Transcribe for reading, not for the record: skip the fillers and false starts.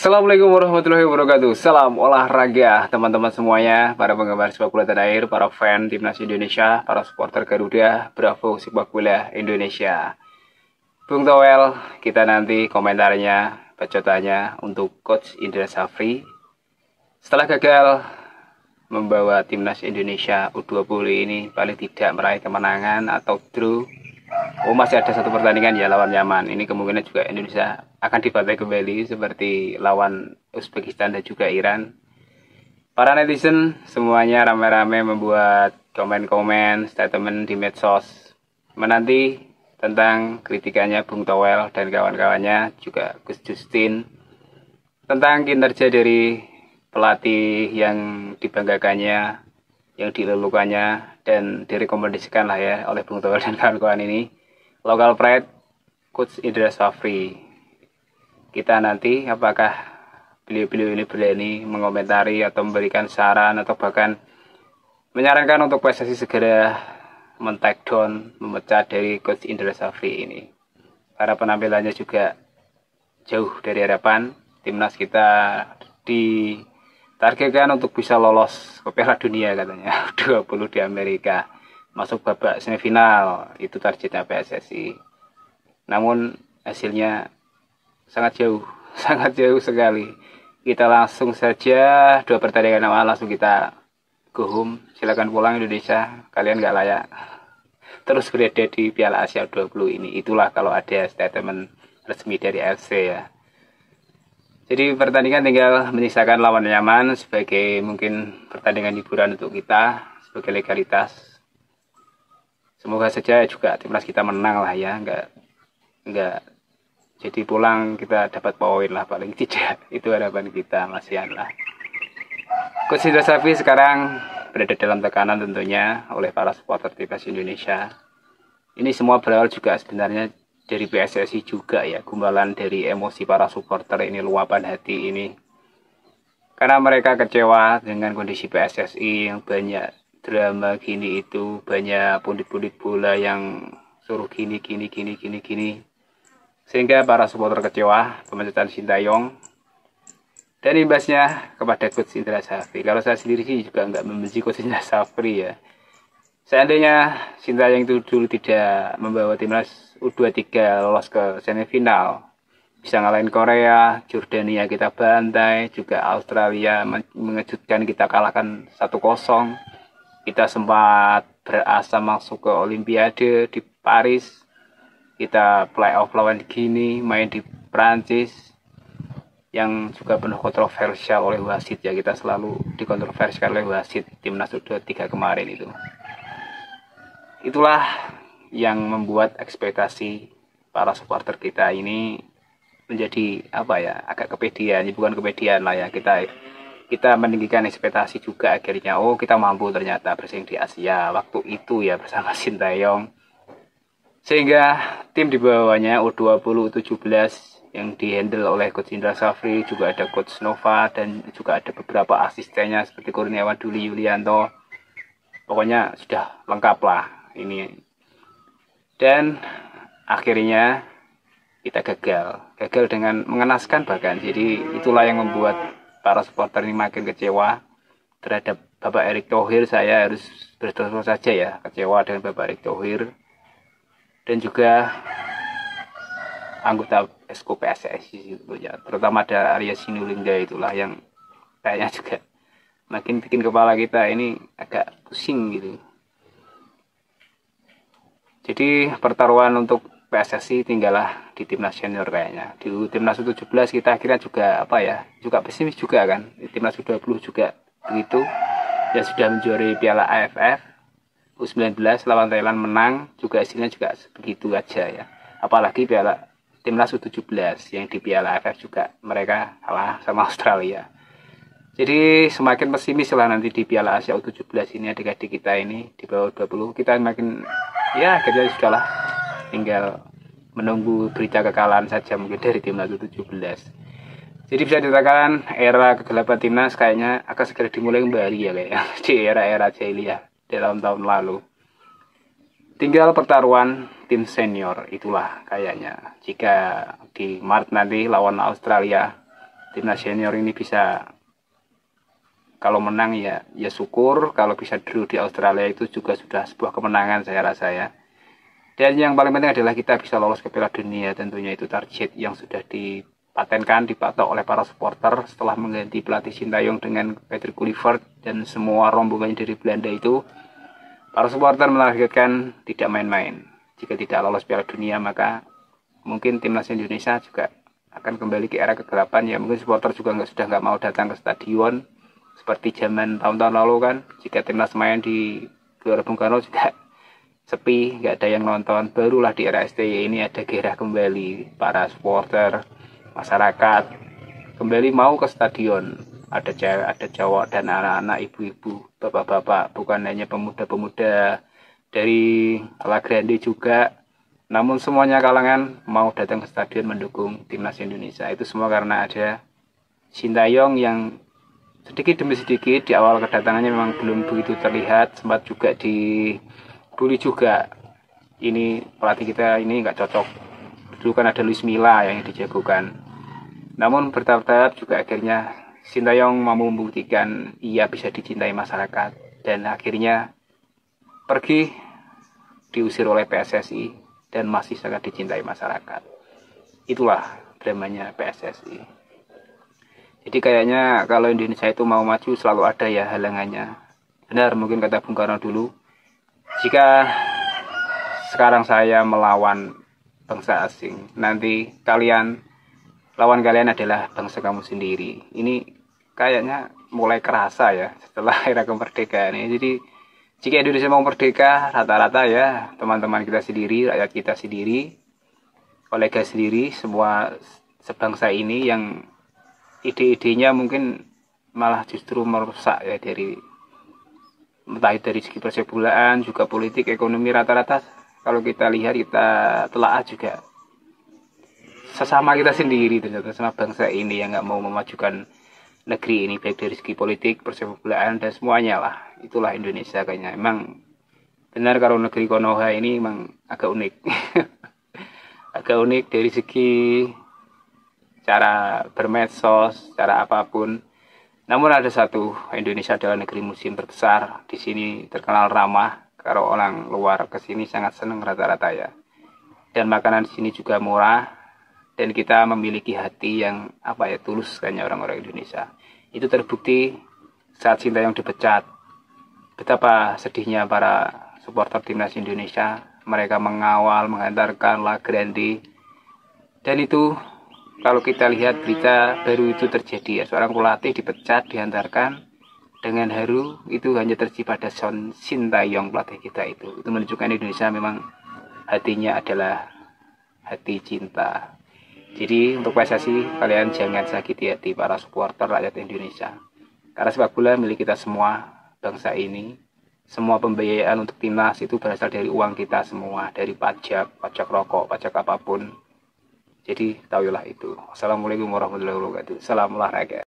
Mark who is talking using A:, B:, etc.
A: Assalamualaikum warahmatullahi wabarakatuh. Salam olahraga teman-teman semuanya, para penggemar sepak bola tanah air, para fan timnas Indonesia, para supporter Garuda, Bravo sepak bola Indonesia. Bung Towel, kita nanti komentarnya, bacotannya untuk Coach Indra Safri. Setelah gagal membawa timnas Indonesia U20 ini paling tidak meraih kemenangan atau draw. Masih ada satu pertandingan ya lawan Yaman. Ini kemungkinan juga Indonesia akan dibantai kembali seperti lawan Uzbekistan dan juga Iran. Para netizen semuanya ramai-ramai membuat komen-komen, statement di medsos menanti tentang kritikannya Bung Towel dan kawan-kawannya, juga Gus Justin, tentang kinerja dari pelatih yang dibanggakannya, yang dilelukannya, dan direkomendasikan lah ya oleh Bung Towel dan kawan-kawan ini, Local Pride Coach Indra Safri. Kita nanti apakah beliau-beliau ini berani mengomentari atau memberikan saran atau bahkan menyarankan untuk PSSI segera men-take down, memecat dari Coach Indra Safri ini. Karena penampilannya juga jauh dari harapan. Timnas kita ditargetkan untuk bisa lolos ke Piala Dunia katanya 20 di Amerika, masuk babak semifinal, itu targetnya PSSI. Namun hasilnya sangat jauh sekali. Kita langsung saja 2 pertandingan awal langsung kita go home. Silakan pulang Indonesia, kalian nggak layak terus berada di Piala Asia 20 ini. Itulah kalau ada statement resmi dari AFC ya. Jadi pertandingan tinggal menyisakan lawan Yaman sebagai mungkin pertandingan hiburan untuk kita, sebagai legalitas. Semoga saja juga timnas kita menang lah ya, enggak jadi pulang kita dapat poin lah paling tidak. Itu harapan kita, masihan lah. Coach Indra Safri sekarang berada dalam tekanan tentunya oleh para supporter timnas Indonesia. Ini semua berawal juga sebenarnya dari PSSI juga ya, gumbalan dari emosi para supporter ini, luapan hati ini. Karena mereka kecewa dengan kondisi PSSI yang banyak drama gini itu, banyak pundit-pundit bola yang suruh gini. Sehingga para supporter kecewa, pemecatan Sintayong, dan imbasnya kepada Coach Indra Safri. Kalau saya sendiri sih juga nggak membenci Coach Indra Safri ya. Seandainya Sintayong itu dulu tidak membawa timnas U23 lolos ke semifinal, bisa ngalahin Korea, Jordania kita bantai, juga Australia mengejutkan kita kalahkan 1-0. Kita sempat berasa masuk ke Olimpiade di Paris. Kita playoff lawan Gini, main di Prancis, yang juga penuh kontroversial oleh wasit ya. Kita selalu dikontroversikan oleh wasit timnas U23 kemarin itu. Itulah yang membuat ekspektasi para supporter kita ini menjadi agak kepedean. Bukan kepedean lah ya, kita meninggikan ekspektasi juga akhirnya. Kita mampu ternyata bersaing di Asia waktu itu ya bersama Sintayong. Sehingga tim di bawahnya U20, U17 yang dihandle oleh Coach Indra Safri, juga ada Coach Nova dan juga ada beberapa asistennya seperti Kurniawan Duli Yulianto. Pokoknya sudah lengkap lah ini. Dan akhirnya kita gagal dengan mengenaskan bahkan. Jadi itulah yang membuat para supporter ini makin kecewa terhadap Bapak Erick Thohir. Saya harus berterus saja ya, kecewa dengan Bapak Erick Thohir dan juga anggota Esko PSSI gitu ya, terutama ada Arya Sinulinga, itulah yang kayaknya juga makin bikin kepala kita ini agak pusing gitu. Jadi pertaruhan untuk PSSI tinggallah di timnas senior kayaknya. Di timnas U17 kita akhirnya juga juga pesimis juga kan. Di timnas U20 juga begitu. Ya sudah menjuarai Piala AFF U19 lawan Thailand, menang juga, hasilnya juga begitu aja ya. Apalagi Piala timnas U17 yang di Piala AFF juga mereka kalah sama Australia. Jadi semakin pesimis lah nanti di Piala Asia U17 ini, adik-adik kita ini di bawah 20 kita makin ya akhirnya sudahlah, tinggal menunggu berita kekalahan saja mungkin dari timnas U17. Jadi bisa dikatakan era kegelapan timnas kayaknya akan segera dimulai kembali ya kayaknya di era-era jahiliyah dalam tahun lalu. Tinggal pertaruhan tim senior, itulah kayaknya. Jika di Maret nanti lawan Australia timnas senior ini bisa, kalau menang ya syukur, kalau bisa draw di Australia itu juga sudah sebuah kemenangan saya rasa ya. Dan yang paling penting adalah kita bisa lolos ke Piala Dunia, tentunya itu target yang sudah dipatenkan, dipatok oleh para supporter setelah mengganti pelatih Sintayong dengan Patrick Kluivert dan semua rombongannya dari Belanda itu. Para supporter menargetkan tidak main-main. Jika tidak lolos Piala Dunia, maka mungkin timnas Indonesia juga akan kembali ke era kegelapan ya. Mungkin supporter juga sudah nggak mau datang ke stadion seperti zaman tahun-tahun lalu kan. Jika timnas main di Gelora Bung Karno juga sepi, nggak ada yang nonton. Barulah di era STY ini ada gairah kembali para supporter, masyarakat kembali mau ke stadion. Ada cewek, ada cowok, dan anak-anak, ibu-ibu, bapak-bapak, bukan hanya pemuda-pemuda dari La Grande juga, namun semuanya kalangan mau datang ke stadion mendukung timnas Indonesia. Itu semua karena ada Sintayong yang sedikit demi sedikit di awal kedatangannya memang belum begitu terlihat, sempat juga dibully juga. Ini pelatih kita ini nggak cocok. Dulu kan ada Luis Milla yang dijagokan. Namun bertahap-tahap juga akhirnya Sintayong mampu membuktikan ia bisa dicintai masyarakat, dan akhirnya pergi diusir oleh PSSI dan masih sangat dicintai masyarakat. Itulah dramanya PSSI. Jadi kayaknya kalau Indonesia itu mau maju selalu ada ya halangannya. Benar, mungkin kata Bung Karno dulu, jika sekarang saya melawan bangsa asing, nanti lawan kalian adalah bangsa kamu sendiri. Ini kayaknya mulai kerasa ya setelah era kemerdekaan ini. Jadi jika Indonesia mau merdeka, rata-rata ya teman-teman kita sendiri, rakyat kita sendiri, kolega sendiri, semua sebangsa ini yang ide-idenya mungkin malah justru merusak ya, entah dari segi persepak bolaan, juga politik, ekonomi, rata-rata kalau kita lihat, kita telaah juga sesama kita sendiri, ternyata sama bangsa ini yang nggak mau memajukan negeri ini, baik dari segi politik, persepak bolaan, dan semuanya lah. Itulah Indonesia kayaknya. Emang benar kalau negeri Konoha ini emang agak unik. Agak unik dari segi cara bermedsos, cara apapun. Namun ada satu, Indonesia adalah negeri muslim terbesar. Di sini terkenal ramah. Kalau orang luar ke sini sangat senang rata-rata ya. Dan makanan di sini juga murah. Dan kita memiliki hati yang tulus kayaknya orang-orang Indonesia. Itu terbukti saat Sintayong dipecat. Betapa sedihnya para supporter timnas Indonesia. Mereka mengawal, mengantarkan La Grande. Dan itu kalau kita lihat berita baru itu terjadi ya. Seorang pelatih dipecat, diantarkan dengan haru. Itu hanya terjadi pada Sintayong, pelatih kita itu. Itu menunjukkan Indonesia memang hatinya adalah hati cinta. Jadi untuk PSSI, kalian jangan sakiti hati para supporter rakyat Indonesia. Karena sepak bola milik kita semua, bangsa ini. Semua pembiayaan untuk timnas itu berasal dari uang kita semua. Dari pajak rokok, pajak apapun. Jadi tahulah itu. Assalamualaikum warahmatullahi wabarakatuh. Salam olahraga.